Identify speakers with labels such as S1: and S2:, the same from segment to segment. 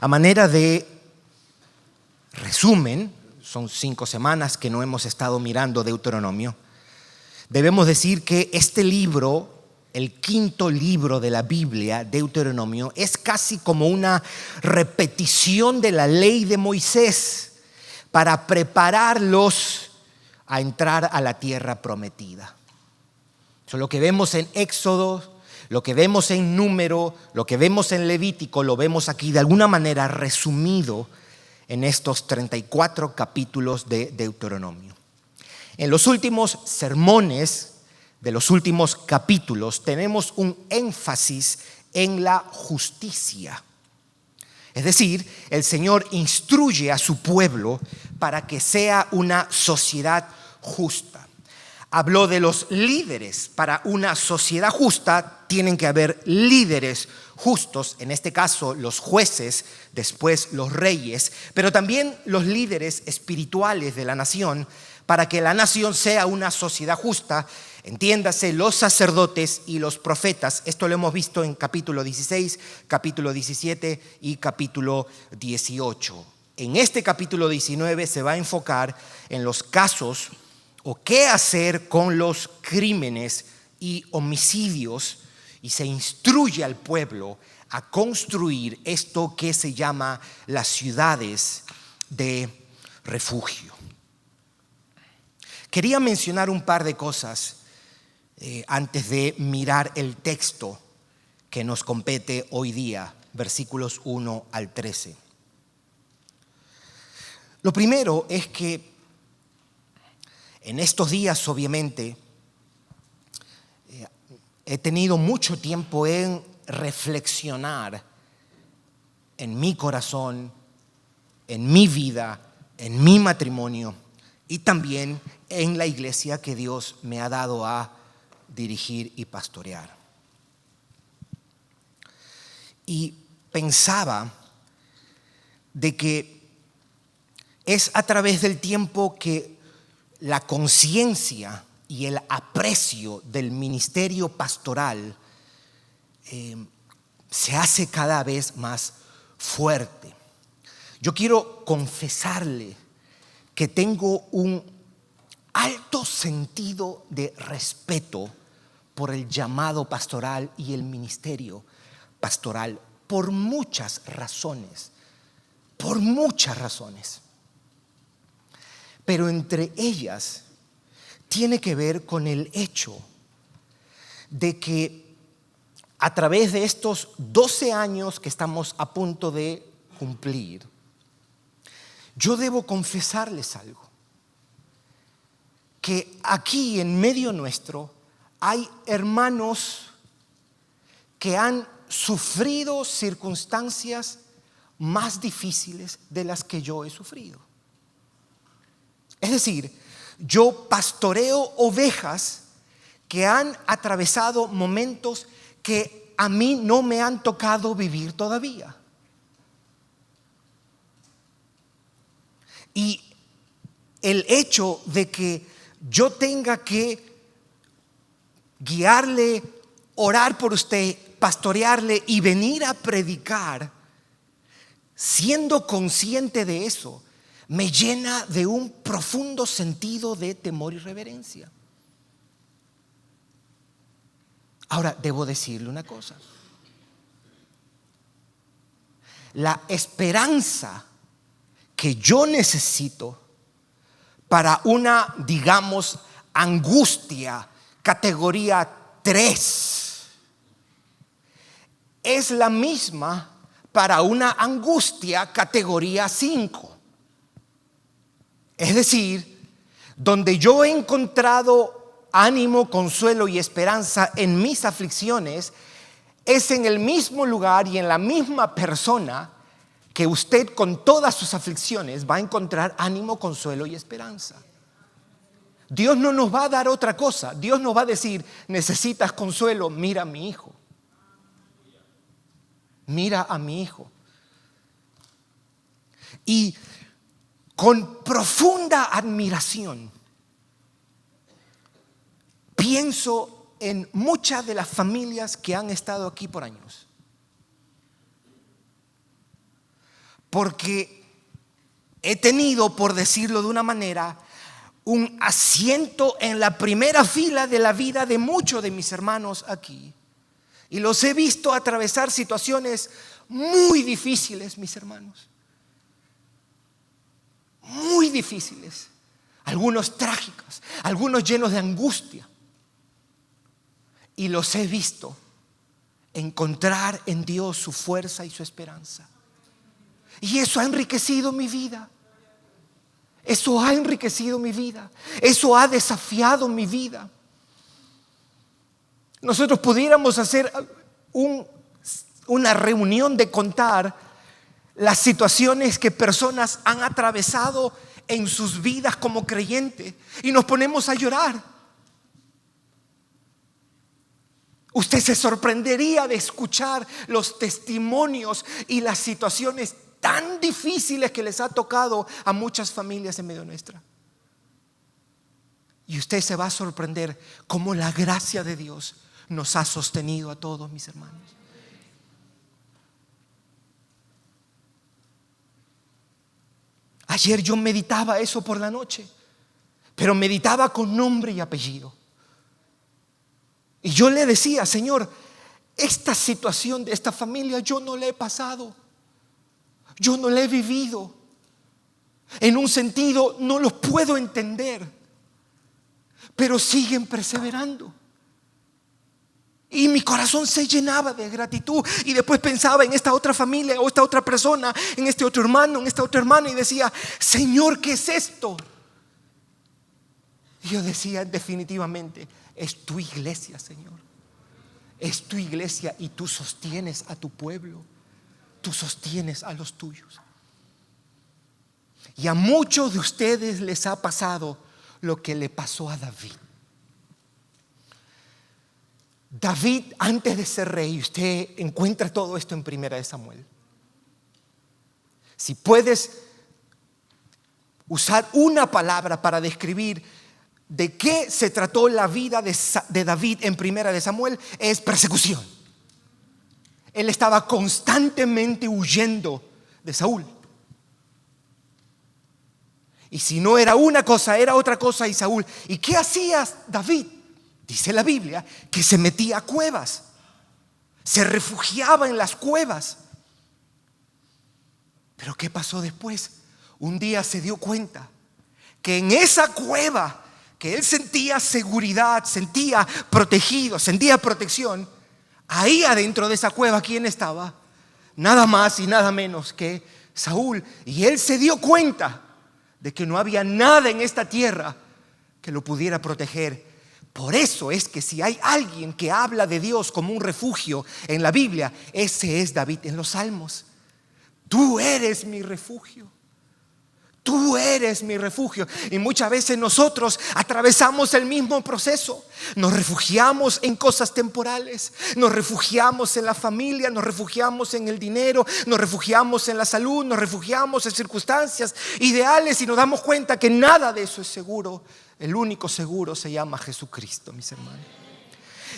S1: A manera de resumen, son 5 semanas que no hemos estado mirando Deuteronomio. Debemos decir que este libro, el 5º libro de la Biblia, Deuteronomio, es casi como una repetición de la ley de Moisés para prepararlos a entrar a la tierra prometida. Eso es lo que vemos en Éxodo, lo que vemos en Número, lo que vemos en Levítico, lo vemos aquí de alguna manera resumido en estos 34 capítulos de Deuteronomio. En los últimos sermones de los últimos capítulos tenemos un énfasis en la justicia. Es decir, el Señor instruye a su pueblo para que sea una sociedad justa. Habló de los líderes. Para una sociedad justa tienen que haber líderes justos, en este caso los jueces, después los reyes, pero también los líderes espirituales de la nación. Para que la nación sea una sociedad justa, entiéndase, los sacerdotes y los profetas. Esto lo hemos visto en capítulo 16, capítulo 17 y capítulo 18. En este capítulo 19 se va a enfocar en los casos o qué hacer con los crímenes y homicidios, y se instruye al pueblo a construir esto que se llama las ciudades de refugio. Quería mencionar un par de cosas antes de mirar el texto que nos compete hoy día, versículos 1 al 13. Lo primero es que en estos días, obviamente, he tenido mucho tiempo en reflexionar en mi corazón, en mi vida, en mi matrimonio y también en la iglesia que Dios me ha dado a dirigir y pastorear. Y pensaba de que es a través del tiempo que la conciencia y el aprecio del ministerio pastoral se hace cada vez más fuerte. Yo quiero confesarle que tengo un alto sentido de respeto por el llamado pastoral y el ministerio pastoral por muchas razones. Pero entre ellas tiene que ver con el hecho de que a través de estos 12 años que estamos a punto de cumplir, yo debo confesarles algo, que aquí en medio nuestro hay hermanos que han sufrido circunstancias más difíciles de las que yo he sufrido. Es decir, yo pastoreo ovejas que han atravesado momentos que a mí no me han tocado vivir todavía. Y el hecho de que yo tenga que guiarle, orar por usted, pastorearle y venir a predicar, siendo consciente de eso, me llena de un profundo sentido de temor y reverencia. Ahora, debo decirle una cosa. La esperanza que yo necesito para una, digamos, angustia categoría 3 es la misma para una angustia categoría 5. Es decir, donde yo he encontrado ánimo, consuelo y esperanza en mis aflicciones, es en el mismo lugar y en la misma persona que usted con todas sus aflicciones va a encontrar ánimo, consuelo y esperanza. Dios no nos va a dar otra cosa. Dios nos va a decir, necesitas consuelo, mira a mi hijo. Mira a mi hijo. Y con profunda admiración pienso en muchas de las familias que han estado aquí por años. porque he tenido, por decirlo de una manera, un asiento en la primera fila de la vida de muchos de mis hermanos aquí. Y los he visto atravesar situaciones muy difíciles, mis hermanos. Muy difíciles. Algunos trágicos, algunos llenos de angustia. Y los he visto encontrar en Dios su fuerza y su esperanza. Y eso ha enriquecido mi vida. Eso ha enriquecido mi vida. Eso ha desafiado mi vida. Nosotros pudiéramos hacer una reunión de contar las situaciones que personas han atravesado en sus vidas como creyentes y nos ponemos a llorar. Usted se sorprendería de escuchar los testimonios y las situaciones tan difíciles que les ha tocado a muchas familias en medio nuestra. Y usted se va a sorprender cómo la gracia de Dios nos ha sostenido a todos, mis hermanos. Ayer yo meditaba eso por la noche, pero meditaba con nombre y apellido. Y yo le decía: Señor, esta situación de esta familia yo no la he pasado, yo no la he vivido. En un sentido no los puedo entender, pero siguen perseverando. Y mi corazón se llenaba de gratitud. Y después pensaba en esta otra familia o esta otra persona, en este otro hermano, en esta otra hermana, y decía: Señor, ¿qué es esto? Y yo decía: definitivamente es tu iglesia, Señor. Es tu iglesia y tú sostienes a tu pueblo. Tú sostienes a los tuyos. Y a muchos de ustedes les ha pasado lo que le pasó a David. David, antes de ser rey, usted encuentra todo esto en Primera de Samuel. Si puedes usar una palabra para describir de qué se trató la vida de David en Primera de Samuel, es persecución. Él estaba constantemente huyendo de Saúl. Y si no era una cosa, era otra cosa y Saúl. ¿Y qué hacía David? Dice la Biblia que se metía a cuevas, se refugiaba en las cuevas. Pero ¿qué pasó después? Un día se dio cuenta que en esa cueva que él sentía seguridad, sentía protegido, sentía protección, ahí adentro de esa cueva, ¿quién estaba? Nada más y nada menos que Saúl. Y él se dio cuenta de que no había nada en esta tierra que lo pudiera proteger. Por eso es que si hay alguien que habla de Dios como un refugio en la Biblia, ese es David en los Salmos. Tú eres mi refugio. Tú eres mi refugio. Y muchas veces nosotros atravesamos el mismo proceso. Nos refugiamos en cosas temporales. Nos refugiamos en la familia. Nos refugiamos en el dinero. Nos refugiamos en la salud. Nos refugiamos en circunstancias ideales. Y nos damos cuenta que nada de eso es seguro. El único seguro se llama Jesucristo, mis hermanos.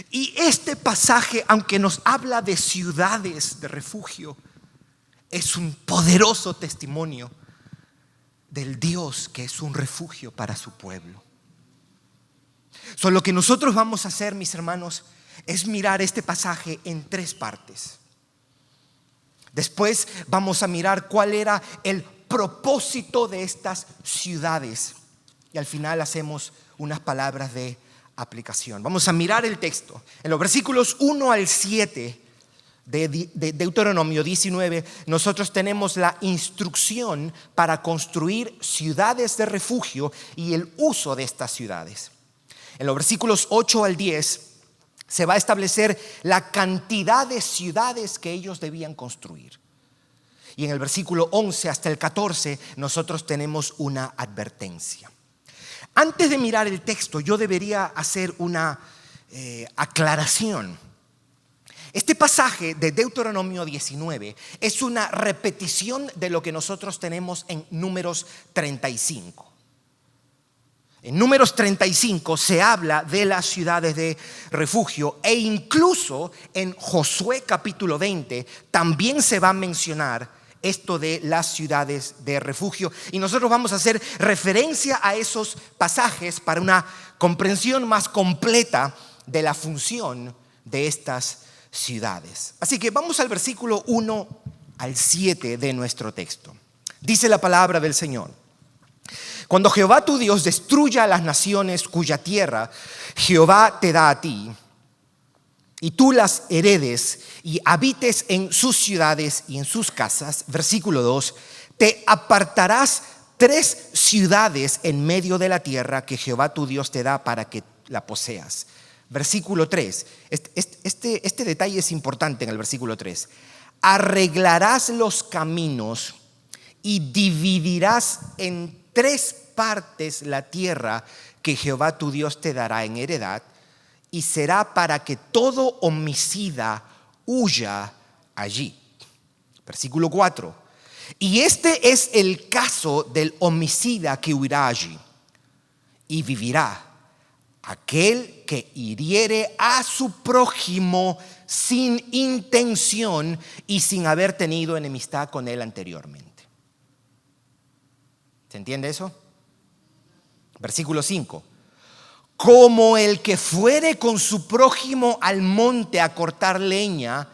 S1: Y este pasaje, aunque nos habla de ciudades de refugio, es un poderoso testimonio del Dios que es un refugio para su pueblo. Lo que nosotros vamos a hacer, mis hermanos, es mirar este pasaje en tres partes. Después vamos a mirar cuál era el propósito de estas ciudades. Y al final hacemos unas palabras de aplicación. Vamos a mirar el texto. En los versículos 1 al 7 de Deuteronomio 19, nosotros tenemos la instrucción para construir ciudades de refugio y el uso de estas ciudades. En los versículos 8 al 10 se va a establecer la cantidad de ciudades que ellos debían construir. Y en el versículo 11 hasta el 14 nosotros tenemos una advertencia. Antes de mirar el texto, yo debería hacer una aclaración. Este pasaje de Deuteronomio 19 es una repetición de lo que nosotros tenemos en Números 35. En Números 35 se habla de las ciudades de refugio e incluso en Josué capítulo 20 también se va a mencionar esto de las ciudades de refugio. Y nosotros vamos a hacer referencia a esos pasajes para una comprensión más completa de la función de estas ciudades. Así que vamos al versículo 1 al 7 de nuestro texto. Dice la palabra del Señor: cuando Jehová tu Dios destruya a las naciones cuya tierra Jehová te da a ti, y tú las heredes y habites en sus ciudades y en sus casas, versículo 2, te apartarás 3 ciudades en medio de la tierra que Jehová tu Dios te da para que la poseas. Versículo 3, este detalle es importante en el versículo 3. Arreglarás los caminos y dividirás en 3 partes la tierra que Jehová tu Dios te dará en heredad, y será para que todo homicida huya allí. Versículo 4. Y este es el caso del homicida que huirá allí, y vivirá aquel que hiriere a su prójimo sin intención y sin haber tenido enemistad con él anteriormente. ¿Se entiende eso? Versículo 5. Como el que fuere con su prójimo al monte a cortar leña,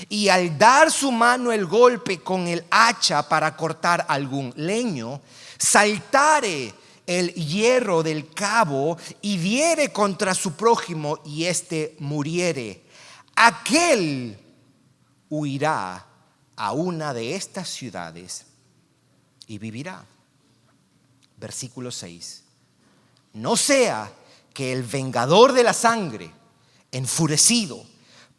S1: y al dar su mano el golpe con el hacha para cortar algún leño, saltare el hierro del cabo y diere contra su prójimo y éste muriere, aquel huirá a una de estas ciudades y vivirá. Versículo 6. No sea que el vengador de la sangre, enfurecido,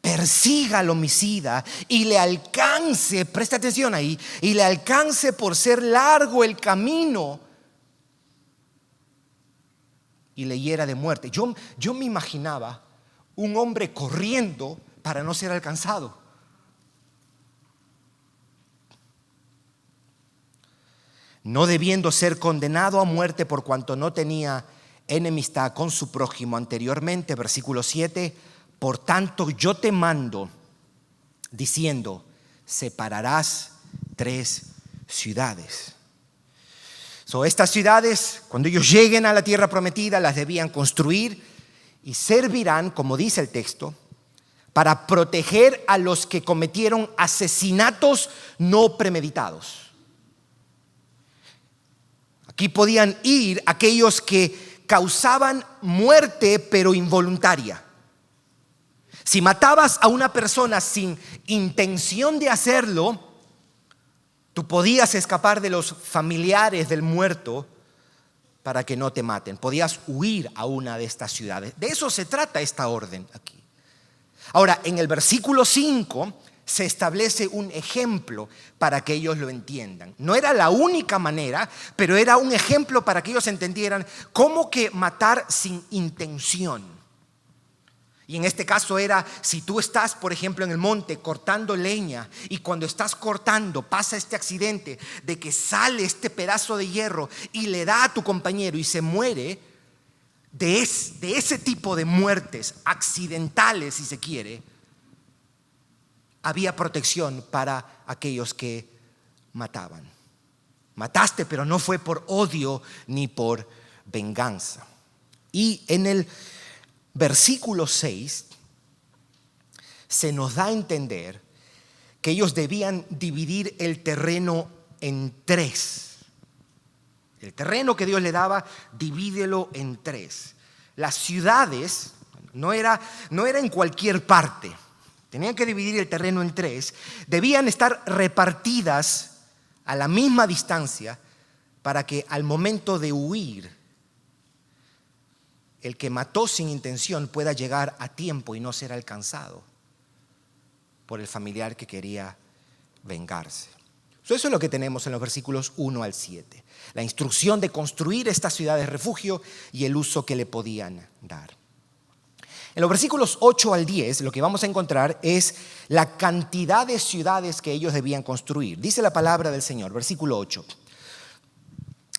S1: persiga al homicida y le alcance, presta atención ahí, y le alcance por ser largo el camino y le hiera de muerte. Yo me imaginaba un hombre corriendo para no ser alcanzado. No debiendo ser condenado a muerte por cuanto no tenía enemistad con su prójimo anteriormente. Versículo 7. Por tanto yo te mando diciendo: separarás 3 ciudades. Estas ciudades, cuando ellos lleguen a la tierra prometida, las debían construir y servirán, como dice el texto, para proteger a los que cometieron asesinatos no premeditados. Aquí podían ir aquellos que causaban muerte pero involuntaria. Si matabas a una persona sin intención de hacerlo, tú podías escapar de los familiares del muerto para que no te maten. Podías huir a una de estas ciudades. De eso se trata esta orden aquí. Ahora, en el versículo 5 se establece un ejemplo para que ellos lo entiendan. No era la única manera, pero era un ejemplo para que ellos entendieran cómo que matar sin intención. Y en este caso era, si tú estás, por ejemplo, en el monte cortando leña, y cuando estás cortando pasa este accidente de que sale este pedazo de hierro y le da a tu compañero y se muere, de ese tipo de muertes accidentales, si se quiere, había protección para aquellos que mataban. Mataste, pero no fue por odio ni por venganza. Y en el versículo 6 se nos da a entender que ellos debían dividir el terreno en 3. El terreno que Dios le daba, divídelo en 3. Las ciudades no era en cualquier parte. Tenían que dividir el terreno en 3. Debían estar repartidas a la misma distancia para que al momento de huir, el que mató sin intención pueda llegar a tiempo y no ser alcanzado por el familiar que quería vengarse. Eso es lo que tenemos en los versículos 1 al 7. La instrucción de construir estas ciudades de refugio y el uso que le podían dar. En los versículos 8 al 10 lo que vamos a encontrar es la cantidad de ciudades que ellos debían construir. Dice la palabra del Señor, versículo 8.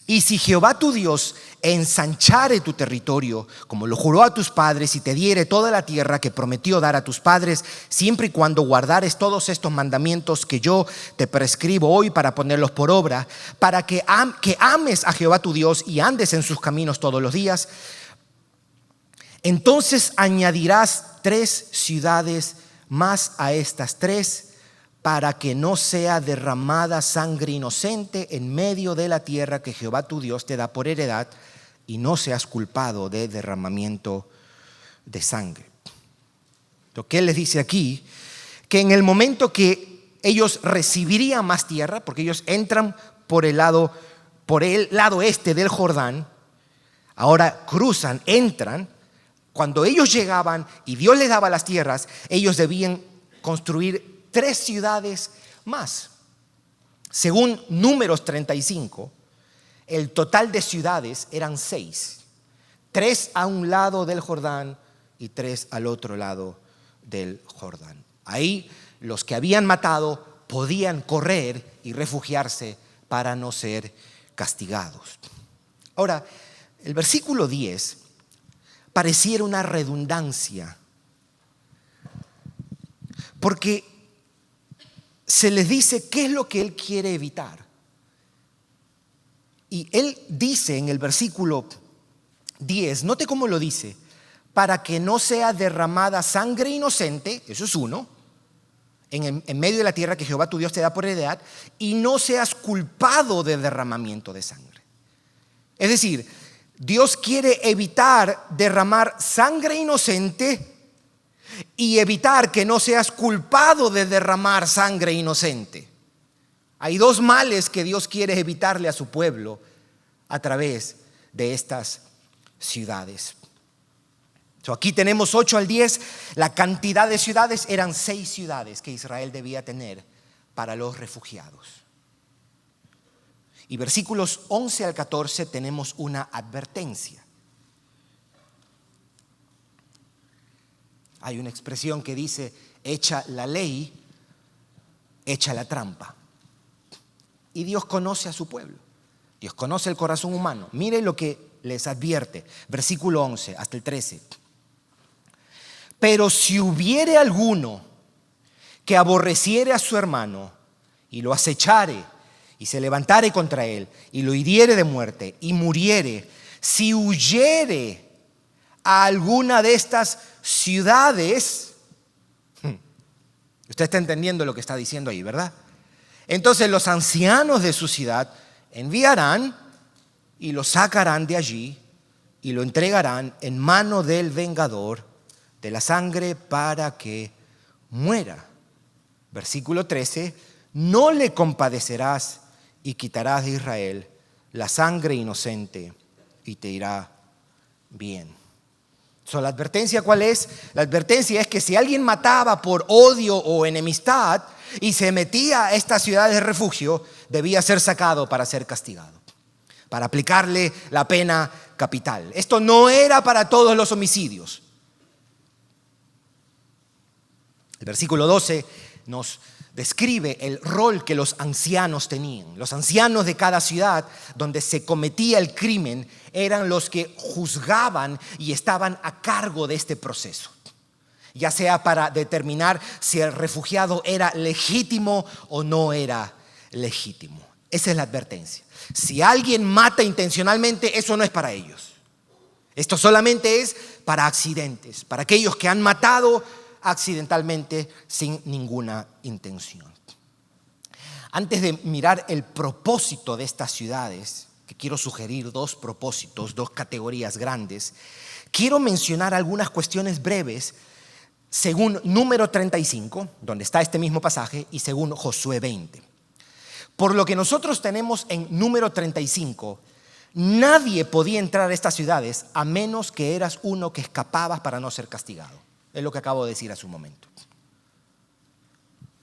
S1: Y si Jehová tu Dios ensanchare tu territorio, como lo juró a tus padres, y te diere toda la tierra que prometió dar a tus padres, siempre y cuando guardares todos estos mandamientos que yo te prescribo hoy para ponerlos por obra, para que ames a Jehová tu Dios y andes en sus caminos todos los días, entonces añadirás 3 ciudades más a estas 3, para que no sea derramada sangre inocente en medio de la tierra que Jehová tu Dios te da por heredad, y no seas culpado de derramamiento de sangre. Lo que él les dice aquí, que en el momento que ellos recibirían más tierra, porque ellos entran por el lado este del Jordán, ahora cruzan, entran. Cuando ellos llegaban y Dios les daba las tierras, ellos debían construir 3 ciudades más. Según Números 35, el total de ciudades eran 6. 3 a un lado del Jordán y 3 al otro lado del Jordán. Ahí los que habían matado podían correr y refugiarse para no ser castigados. Ahora, el versículo 10 pareciera una redundancia, porque se les dice qué es lo que él quiere evitar. Y él dice en el versículo 10, note cómo lo dice: para que no sea derramada sangre inocente, eso es uno, en medio de la tierra que Jehová tu Dios te da por heredad, y no seas culpado de derramamiento de sangre. Es decir, Dios quiere evitar derramar sangre inocente y evitar que no seas culpado de derramar sangre inocente. Hay 2 males que Dios quiere evitarle a su pueblo a través de estas ciudades. Aquí tenemos 8 al 10. La cantidad de ciudades eran 6 ciudades que Israel debía tener para los refugiados. Y versículos 11 al 14 tenemos una advertencia. Hay una expresión que dice: hecha la ley, hecha la trampa. Y Dios conoce a su pueblo. Dios conoce el corazón humano. Mire lo que les advierte. Versículo 11 hasta el 13. Pero si hubiere alguno que aborreciere a su hermano y lo acechare y se levantare contra él y lo hiriere de muerte y muriere, si huyere a alguna de estas ciudades, usted está entendiendo lo que está diciendo ahí, ¿verdad? Entonces los ancianos de su ciudad enviarán y lo sacarán de allí y lo entregarán en mano del vengador de la sangre para que muera. Versículo 13: no le compadecerás y quitarás de Israel la sangre inocente y te irá bien. ¿La advertencia cuál es? La advertencia es que si alguien mataba por odio o enemistad y se metía a estas ciudades de refugio, debía ser sacado para ser castigado, para aplicarle la pena capital. Esto no era para todos los homicidios. El versículo 12 nos describe el rol que los ancianos tenían. Los ancianos de cada ciudad donde se cometía el crimen eran los que juzgaban y estaban a cargo de este proceso, ya sea para determinar si el refugiado era legítimo o no era legítimo. Esa es la advertencia. Si alguien mata intencionalmente, eso no es para ellos. Esto solamente es para accidentes, para aquellos que han matado accidentalmente sin ninguna intención. Antes de mirar el propósito de estas ciudades, que quiero sugerir 2 propósitos, 2 categorías grandes, quiero mencionar algunas cuestiones breves según Número 35, donde está este mismo pasaje, y según Josué 20. Por lo que nosotros tenemos en Número 35, nadie podía entrar a estas ciudades a menos que eras uno que escapabas para no ser castigado. Es lo que acabo de decir hace un momento.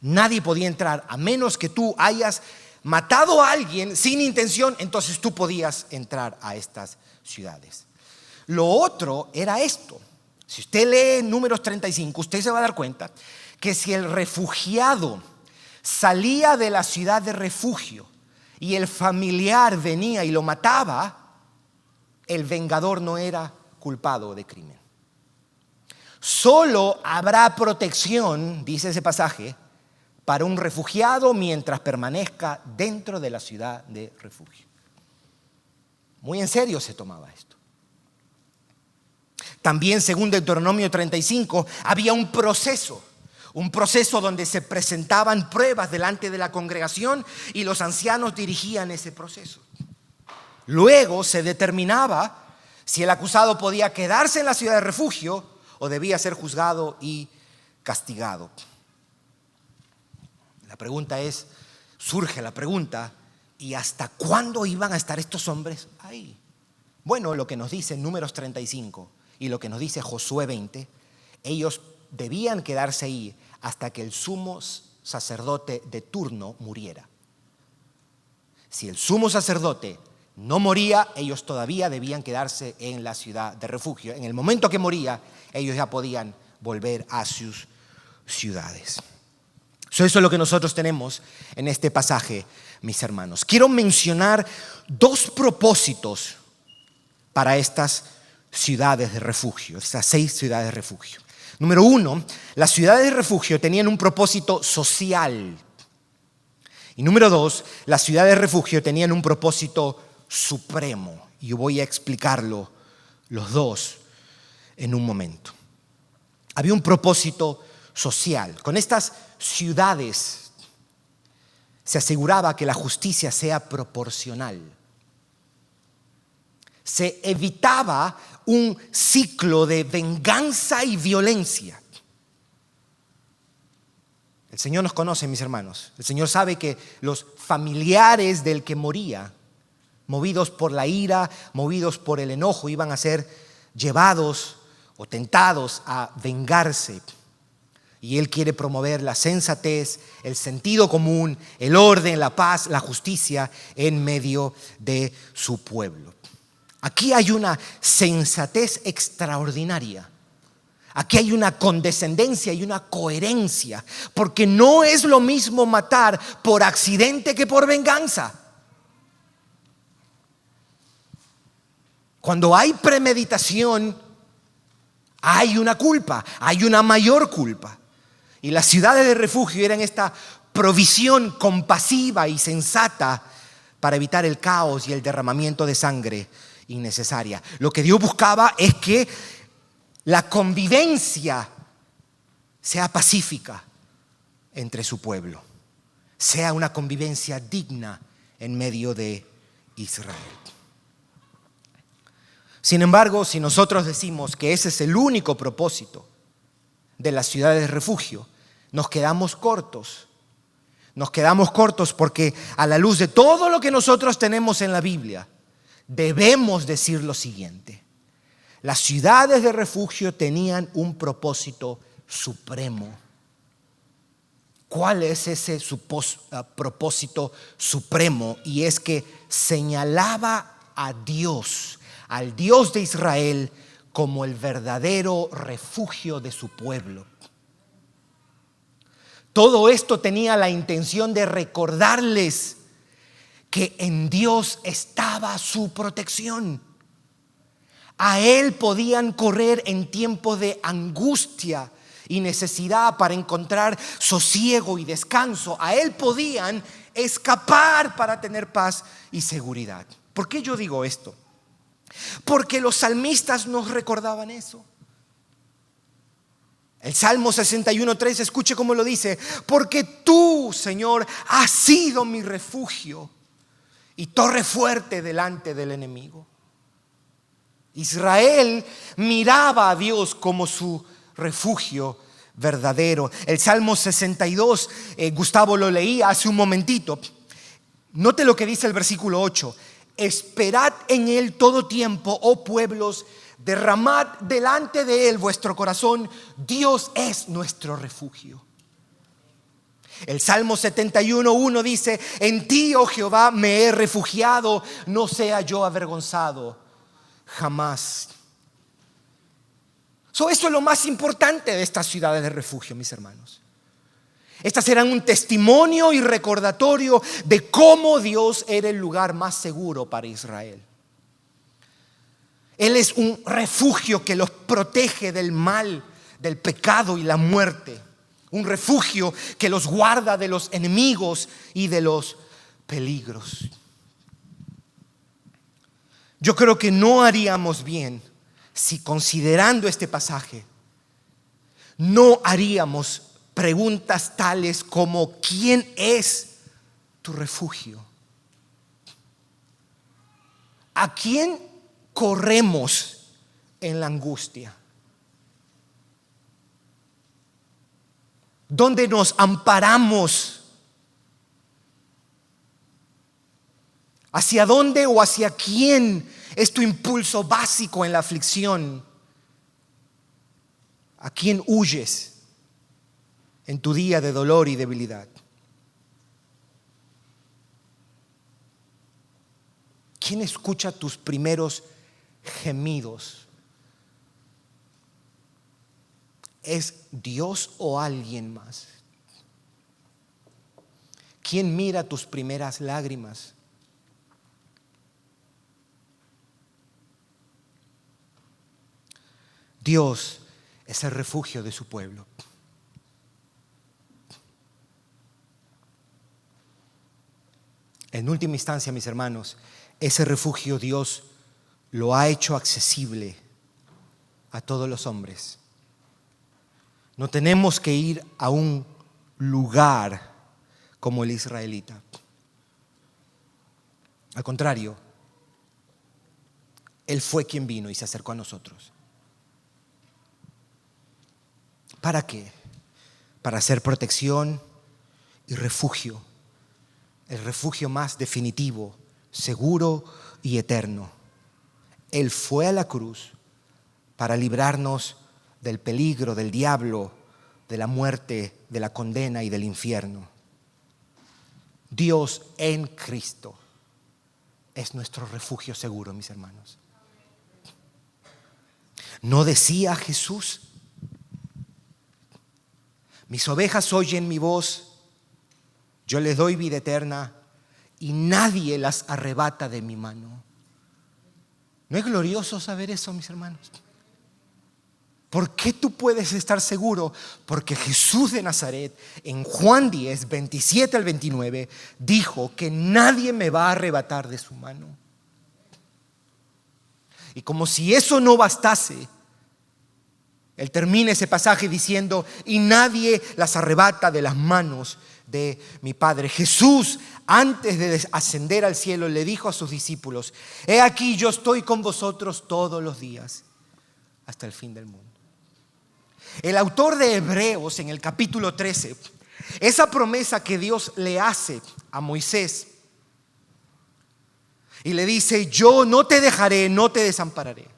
S1: Nadie podía entrar a menos que tú hayas matado a alguien sin intención, entonces tú podías entrar a estas ciudades. Lo otro era esto. Si usted lee Números 35, usted se va a dar cuenta que si el refugiado salía de la ciudad de refugio y el familiar venía y lo mataba, el vengador no era culpado de crimen. Solo habrá protección, dice ese pasaje, para un refugiado mientras permanezca dentro de la ciudad de refugio. Muy en serio se tomaba esto. También, según Deuteronomio 35, había un proceso donde se presentaban pruebas delante de la congregación y los ancianos dirigían ese proceso. Luego se determinaba si el acusado podía quedarse en la ciudad de refugio o debía ser juzgado y castigado. Surge la pregunta, ¿y hasta cuándo iban a estar estos hombres ahí? Bueno, lo que nos dice Números 35 y lo que nos dice Josué 20, ellos debían quedarse ahí hasta que el sumo sacerdote de turno muriera. Si el sumo sacerdote no moría, ellos todavía debían quedarse en la ciudad de refugio. En el momento que moría, ellos ya podían volver a sus ciudades. Eso es lo que nosotros tenemos en este pasaje, mis hermanos. Quiero mencionar dos propósitos para estas ciudades de refugio, estas 6 ciudades de refugio. Número 1, las ciudades de refugio tenían un propósito social. Y número 2, las ciudades de refugio tenían un propósito supremo. Y yo voy a explicarlo los dos en un momento. Había un propósito social. Con estas ciudades se aseguraba que la justicia sea proporcional. Se evitaba un ciclo de venganza y violencia. El Señor nos conoce, mis hermanos. El Señor sabe que los familiares del que moría, movidos por la ira, movidos por el enojo, iban a ser llevados o tentados a vengarse. Y Él quiere promover la sensatez, el sentido común, el orden, la paz, la justicia en medio de su pueblo. Aquí hay una sensatez extraordinaria. Aquí hay una condescendencia y una coherencia, porque no es lo mismo matar por accidente que por venganza. Cuando hay premeditación, hay una culpa, hay una mayor culpa. Y las ciudades de refugio eran esta provisión compasiva y sensata para evitar el caos y el derramamiento de sangre innecesaria. Lo que Dios buscaba es que la convivencia sea pacífica entre su pueblo, sea una convivencia digna en medio de Israel. Sin embargo, si nosotros decimos que ese es el único propósito de las ciudades de refugio, nos quedamos cortos. Nos quedamos cortos porque a la luz de todo lo que nosotros tenemos en la Biblia, debemos decir lo siguiente: las ciudades de refugio tenían un propósito supremo. ¿Cuál es ese propósito supremo? Y es que señalaba a Dios, al Dios de Israel, como el verdadero refugio de su pueblo. Todo esto tenía la intención de recordarles que en Dios estaba su protección. A Él podían correr en tiempos de angustia y necesidad para encontrar sosiego y descanso. A Él podían escapar para tener paz y seguridad. ¿Por qué yo digo esto? Porque los salmistas nos recordaban eso. El Salmo 61:3, escuche cómo lo dice: porque tú, Señor, has sido mi refugio y torre fuerte delante del enemigo. Israel miraba a Dios como su refugio verdadero. El Salmo 62, Gustavo lo leía hace un momentito. Note lo que dice el versículo 8: esperad en Él todo tiempo, oh pueblos, derramad delante de Él vuestro corazón. Dios es nuestro refugio. El Salmo 71:1 dice: en ti, oh Jehová, me he refugiado, no sea yo avergonzado jamás. Eso es lo más importante de estas ciudades de refugio, mis hermanos. Estas serán un testimonio y recordatorio de cómo Dios era el lugar más seguro para Israel. Él es un refugio que los protege del mal, del pecado y la muerte. Un refugio que los guarda de los enemigos y de los peligros. Yo creo que no haríamos bien si, considerando este pasaje, no haríamos preguntas tales como: ¿quién es tu refugio? ¿A quién corremos en la angustia? ¿Dónde nos amparamos? ¿Hacia dónde o hacia quién es tu impulso básico en la aflicción? ¿A quién huyes en tu día de dolor y debilidad? ¿Quién escucha tus primeros gemidos? ¿Es Dios o alguien más? ¿Quién mira tus primeras lágrimas? Dios es el refugio de su pueblo. En última instancia, mis hermanos, ese refugio Dios lo ha hecho accesible a todos los hombres. No tenemos que ir a un lugar como el israelita. Al contrario, Él fue quien vino y se acercó a nosotros. ¿Para qué? Para ser protección y refugio. El refugio más definitivo, seguro y eterno. Él fue a la cruz para librarnos del peligro, del diablo, de la muerte, de la condena y del infierno. Dios en Cristo es nuestro refugio seguro, mis hermanos. ¿No decía Jesús? Mis ovejas oyen mi voz, yo les doy vida eterna y nadie las arrebata de mi mano. ¿No es glorioso saber eso, mis hermanos? ¿Por qué tú puedes estar seguro? Porque Jesús de Nazaret, en Juan 10, 27 al 29, dijo que nadie me va a arrebatar de su mano. Y como si eso no bastase, Él termina ese pasaje diciendo: y nadie las arrebata de las manos de mi Padre. Jesús, antes de ascender al cielo, le dijo a sus discípulos: he aquí, yo estoy con vosotros todos los días hasta el fin del mundo. El autor de Hebreos, en el capítulo 13, esa promesa que Dios le hace a Moisés y le dice: yo no te dejaré, no te desampararé.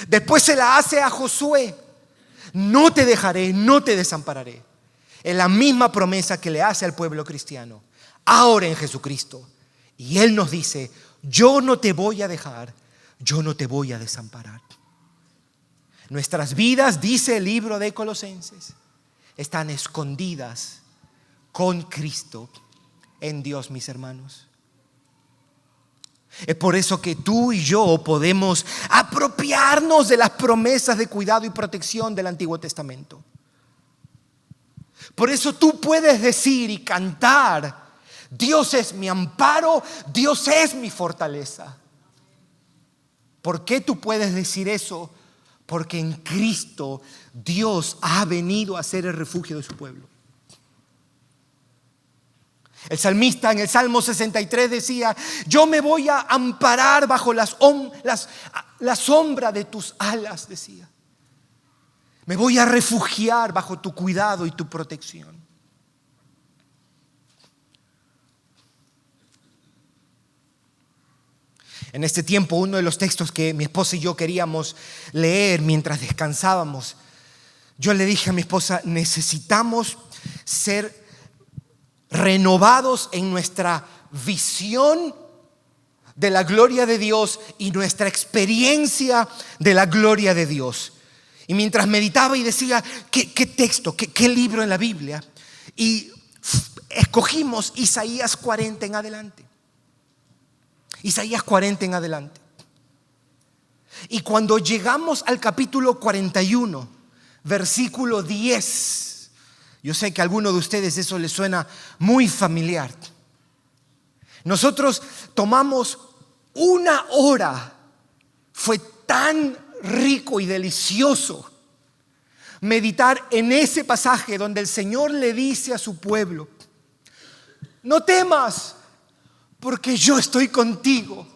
S1: Después se la hace a Josué: no te dejaré, no te desampararé. Es la misma promesa que le hace al pueblo cristiano ahora en Jesucristo. Y Él nos dice: yo no te voy a dejar, yo no te voy a desamparar. Nuestras vidas, dice el libro de Colosenses, están escondidas con Cristo en Dios, mis hermanos. Es por eso que tú y yo podemos apropiarnos de las promesas de cuidado y protección del Antiguo Testamento. Por eso tú puedes decir y cantar: Dios es mi amparo, Dios es mi fortaleza. ¿Por qué tú puedes decir eso? Porque en Cristo Dios ha venido a ser el refugio de su pueblo. El salmista en el Salmo 63 decía: yo me voy a amparar bajo la sombra de tus alas, decía. Me voy a refugiar bajo tu cuidado y tu protección. En este tiempo, uno de los textos que mi esposa y yo queríamos leer mientras descansábamos, yo le dije a mi esposa: necesitamos ser renovados en nuestra visión de la gloria de Dios y nuestra experiencia de la gloria de Dios. Y mientras meditaba y decía: ¿qué texto, qué libro en la Biblia? Y escogimos Isaías 40 en adelante. Isaías 40 en adelante. Y cuando llegamos al capítulo 41, versículo 10, yo sé que a alguno de ustedes eso les suena muy familiar. Nosotros tomamos 1 hora. Fue tan rico y delicioso meditar en ese pasaje donde el Señor le dice a su pueblo: no temas, porque yo estoy contigo.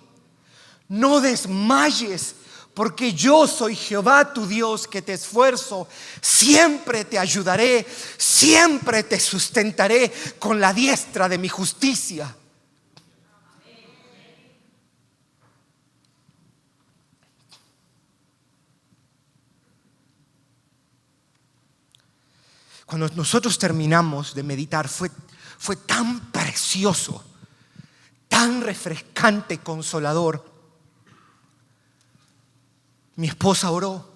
S1: No desmayes, porque yo soy Jehová tu Dios, que te esfuerzo. Siempre te ayudaré, siempre te sustentaré con la diestra de mi justicia. Cuando nosotros terminamos de meditar, fue tan precioso, tan refrescante, consolador. Mi esposa oró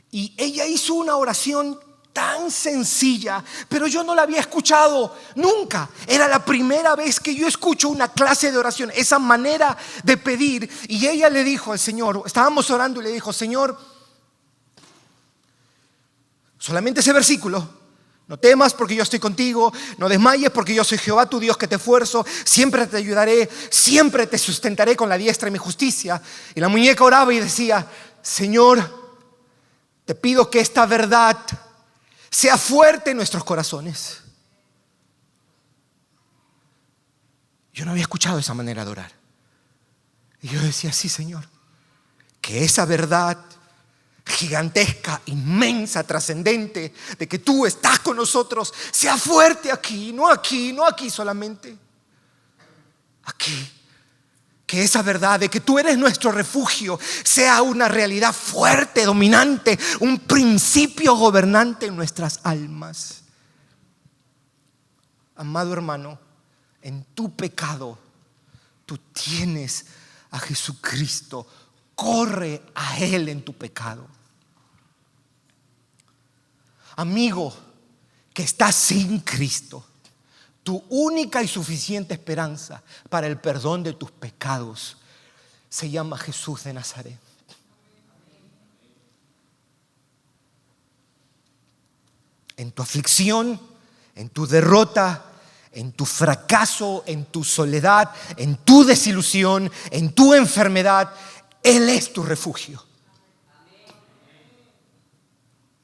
S1: y ella hizo una oración tan sencilla, pero yo no la había escuchado nunca. Era la primera vez que yo escucho una clase de oración, esa manera de pedir. Y ella le dijo al Señor, estábamos orando y le dijo: Señor, solamente ese versículo: no temas porque yo estoy contigo, no desmayes porque yo soy Jehová tu Dios, que te esfuerzo, siempre te ayudaré, siempre te sustentaré con la diestra de mi justicia. Y la muñeca oraba y decía: Señor, te pido que esta verdad sea fuerte en nuestros corazones. Yo no había escuchado esa manera de orar. Y yo decía: sí, Señor, que esa verdad gigantesca, inmensa, trascendente, de que tú estás con nosotros, sea fuerte aquí, no aquí solamente, aquí. Que esa verdad de que tú eres nuestro refugio sea una realidad fuerte, dominante, un principio gobernante en nuestras almas. Amado hermano, en tu pecado tú tienes a Jesucristo. Corre a Él en tu pecado. Amigo que estás sin Cristo, tu única y suficiente esperanza para el perdón de tus pecados se llama Jesús de Nazaret. En tu aflicción, en tu derrota, en tu fracaso, en tu soledad, en tu desilusión, en tu enfermedad, Él es tu refugio.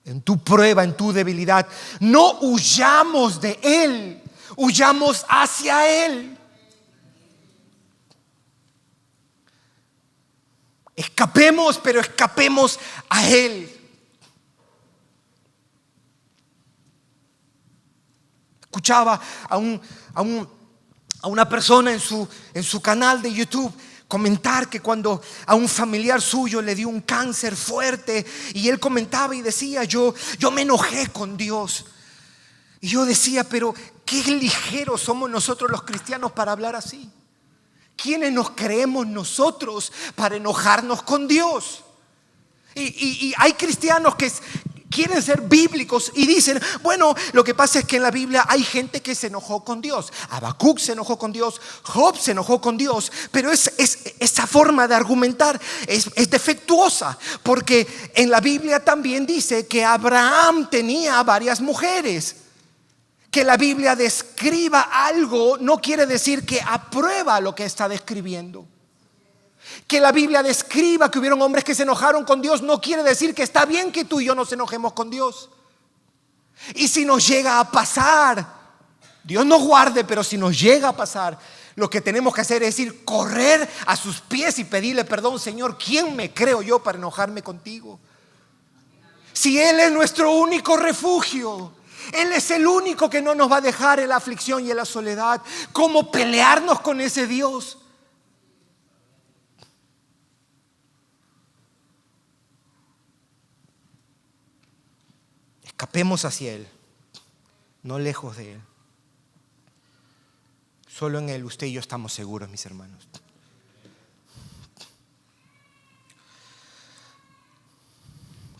S1: En tu prueba, en tu debilidad, no huyamos de Él, huyamos hacia Él. Escapemos, pero escapemos a Él. Escuchaba a una persona en su canal de YouTube comentar que cuando a un familiar suyo le dio un cáncer fuerte, y él comentaba y decía: yo me enojé con Dios. Y yo decía: pero qué ligeros somos nosotros los cristianos para hablar así. ¿Quiénes nos creemos nosotros para enojarnos con Dios? Y hay cristianos que quieren ser bíblicos y dicen: bueno, lo que pasa es que en la Biblia hay gente que se enojó con Dios. Habacuc se enojó con Dios, Job se enojó con Dios. Pero esa forma de argumentar es defectuosa, porque en la Biblia también dice que Abraham tenía varias mujeres. Que la Biblia describa algo no quiere decir que aprueba lo que está describiendo. Que la Biblia describa que hubieron hombres que se enojaron con Dios no quiere decir que está bien que tú y yo nos enojemos con Dios. Y si nos llega a pasar, Dios nos guarde, pero si nos llega a pasar, lo que tenemos que hacer es ir, correr a sus pies y pedirle perdón: Señor, ¿quién me creo yo para enojarme contigo? Si Él es nuestro único refugio, Él es el único que no nos va a dejar en la aflicción y en la soledad. ¿Cómo pelearnos con ese Dios? Escapemos hacia Él, no lejos de Él. Solo en Él usted y yo estamos seguros, mis hermanos.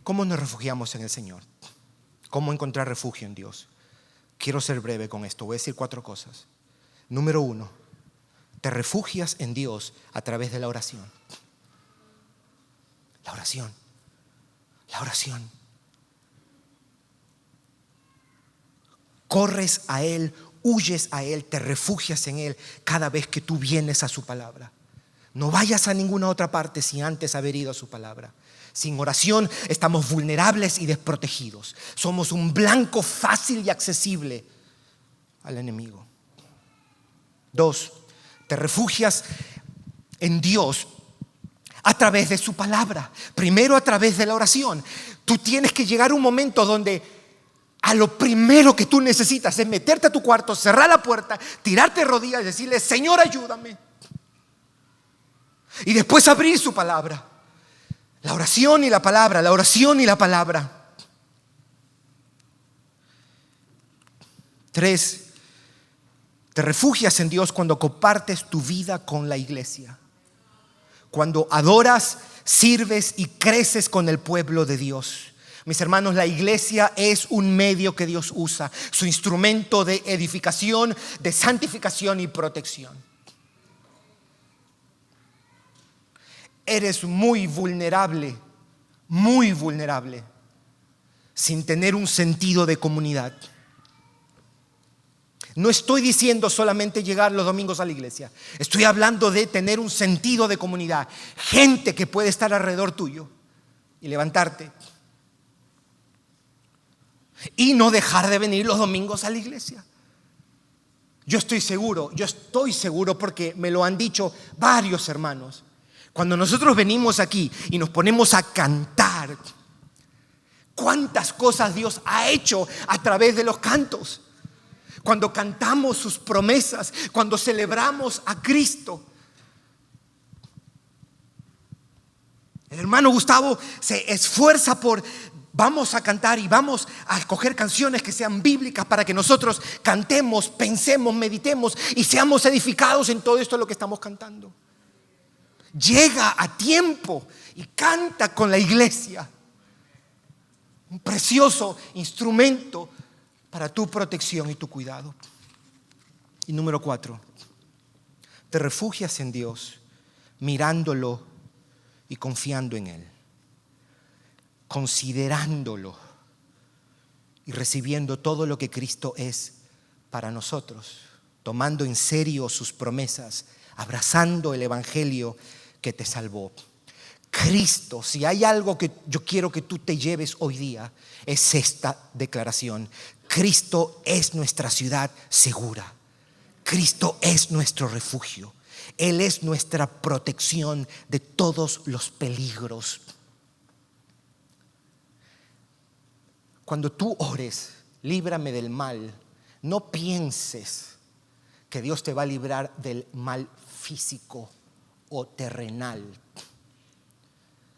S1: ¿Cómo nos refugiamos en el Señor? ¿Cómo encontrar refugio en Dios? Quiero ser breve con esto. Voy a decir 4 cosas. Número 1, te refugias en Dios a través de la oración. La oración. La oración. Corres a Él, huyes a Él, te refugias en Él cada vez que tú vienes a su palabra. No vayas a ninguna otra parte sin antes haber ido a su palabra. Sin oración estamos vulnerables y desprotegidos. Somos un blanco fácil y accesible al enemigo. 2, te refugias en Dios a través de su palabra. Primero a través de la oración. Tú tienes que llegar a un momento donde a lo primero que tú necesitas es meterte a tu cuarto, cerrar la puerta, tirarte de rodillas y decirle: Señor, ayúdame. Y después abrir su palabra. La oración y la palabra, la oración y la palabra. 3, te refugias en Dios cuando compartes tu vida con la iglesia. Cuando adoras, sirves y creces con el pueblo de Dios. Mis hermanos, la iglesia es un medio que Dios usa, su instrumento de edificación, de santificación y protección. Eres muy vulnerable sin tener un sentido de comunidad. No estoy diciendo solamente llegar los domingos a la iglesia. Estoy hablando de tener un sentido de comunidad. Gente que puede estar alrededor tuyo y levantarte. Y no dejar de venir los domingos a la iglesia. Yo estoy seguro porque me lo han dicho varios hermanos. Cuando nosotros venimos aquí y nos ponemos a cantar, cuántas cosas Dios ha hecho a través de los cantos. Cuando cantamos sus promesas, cuando celebramos a Cristo. El hermano Gustavo se esfuerza vamos a cantar y vamos a escoger canciones que sean bíblicas para que nosotros cantemos, pensemos, meditemos y seamos edificados en todo esto lo que estamos cantando. Llega a tiempo y canta con la iglesia. Un precioso instrumento para tu protección y tu cuidado. Y número 4, te refugias en Dios mirándolo y confiando en Él, considerándolo y recibiendo todo lo que Cristo es para nosotros, tomando en serio sus promesas, abrazando el evangelio que te salvó. Cristo, si hay algo que yo quiero que tú te lleves hoy día, es esta declaración: Cristo es nuestra ciudad segura. Cristo es nuestro refugio. Él es nuestra protección de todos los peligros. Cuando tú ores, líbrame del mal, no pienses que Dios te va a librar del mal físico o terrenal.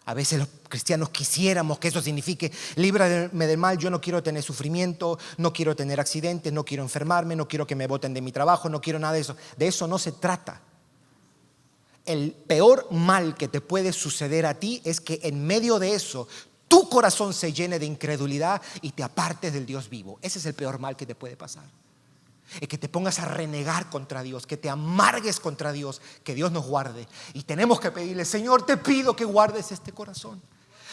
S1: A veces los cristianos quisiéramos que eso signifique: líbrame del mal, yo no quiero tener sufrimiento, no quiero tener accidentes, no quiero enfermarme, no quiero que me boten de mi trabajo, no quiero nada de eso. De eso no se trata. El peor mal que te puede suceder a ti es que en medio de eso tu corazón se llene de incredulidad y te apartes del Dios vivo. Ese es el peor mal que te puede pasar. Es que te pongas a renegar contra Dios, que te amargues contra Dios, que Dios nos guarde. Y tenemos que pedirle: Señor, te pido que guardes este corazón,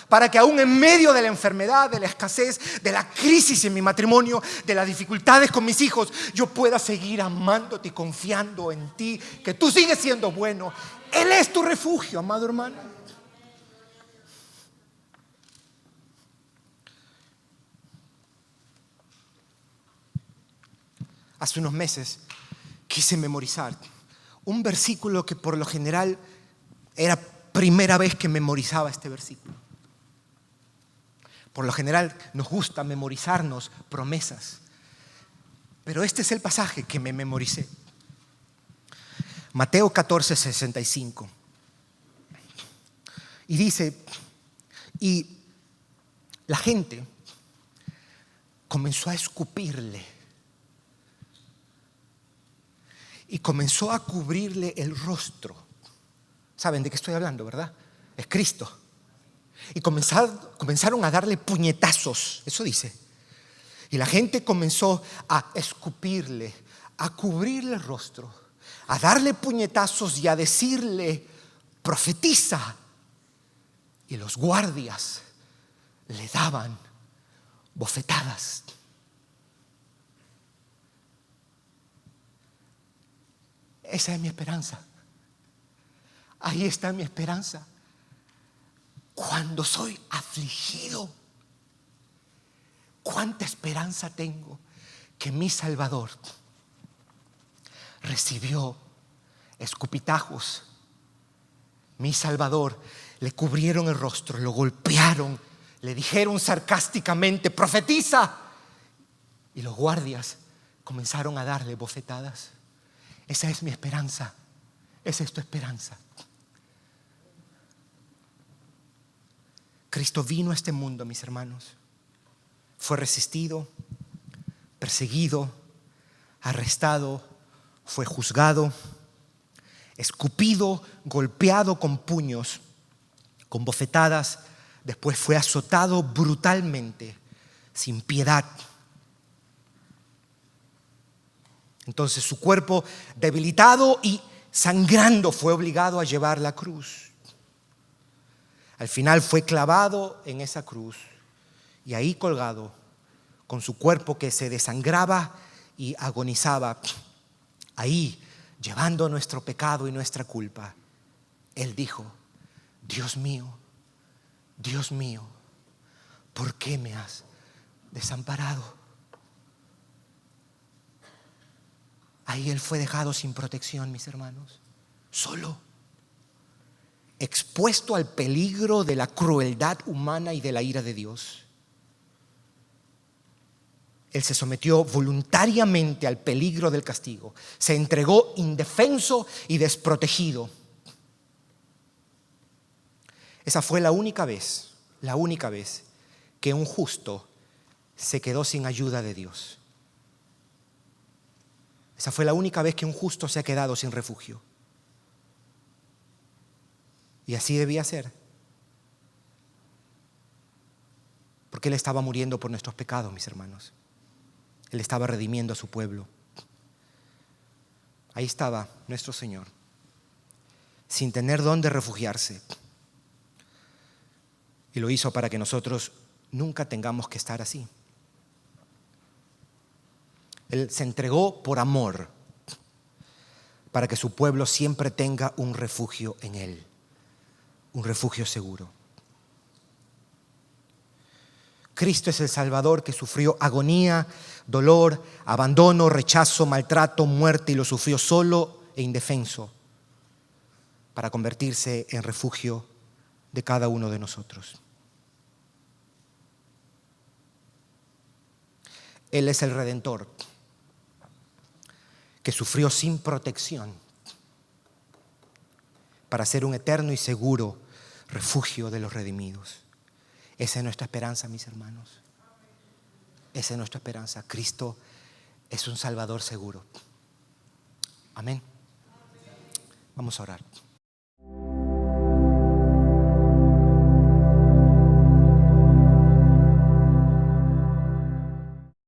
S1: para que aún en medio de la enfermedad, de la escasez, de la crisis en mi matrimonio, de las dificultades con mis hijos, yo pueda seguir amándote y confiando en ti, que tú sigues siendo bueno. Él es tu refugio, amado hermano. Hace unos meses quise memorizar un versículo que por lo general era primera vez que memorizaba este versículo. Por lo general nos gusta memorizarnos promesas, pero este es el pasaje que me memoricé. Mateo 14:65. Y dice: y la gente comenzó a escupirle y comenzó a cubrirle el rostro. ¿Saben de qué estoy hablando, verdad? Es Cristo. Y comenzaron a darle puñetazos, eso dice. Y la gente comenzó a escupirle, a cubrirle el rostro, a darle puñetazos y a decirle: profetiza. Y los guardias le daban bofetadas. Esa es mi esperanza. Ahí está mi esperanza. Cuando soy afligido, cuánta esperanza tengo que mi Salvador recibió escupitajos. Mi Salvador le cubrieron el rostro, lo golpearon, le dijeron sarcásticamente: profetiza. Y los guardias comenzaron a darle bofetadas. Esa es mi esperanza. Esa es tu esperanza. Cristo vino a este mundo, mis hermanos. Fue resistido, perseguido, arrestado, fue juzgado, escupido, golpeado con puños, con bofetadas. Después fue azotado brutalmente, sin piedad. Entonces su cuerpo, debilitado y sangrando, fue obligado a llevar la cruz. Al final fue clavado en esa cruz y ahí colgado, con su cuerpo que se desangraba y agonizaba, ahí llevando nuestro pecado y nuestra culpa. Él dijo: Dios mío, ¿por qué me has desamparado? Ahí Él fue dejado sin protección, mis hermanos, solo, expuesto al peligro de la crueldad humana y de la ira de Dios. Él se sometió voluntariamente al peligro del castigo. Se entregó indefenso y desprotegido. Esa fue la única vez que un justo se quedó sin ayuda de Dios. Esa fue la única vez que un justo se ha quedado sin refugio. Y así debía ser. Porque Él estaba muriendo por nuestros pecados, mis hermanos. Él estaba redimiendo a su pueblo. Ahí estaba nuestro Señor, sin tener dónde refugiarse. Y lo hizo para que nosotros nunca tengamos que estar así. Él se entregó por amor, para que su pueblo siempre tenga un refugio en Él, un refugio seguro. Cristo es el Salvador que sufrió agonía, dolor, abandono, rechazo, maltrato, muerte, y lo sufrió solo e indefenso para convertirse en refugio de cada uno de nosotros. Él es el Redentor que sufrió sin protección para ser un eterno y seguro refugio de los redimidos. Esa es nuestra esperanza, mis hermanos. Esa es nuestra esperanza. Cristo es un Salvador seguro. Amén. Vamos a orar.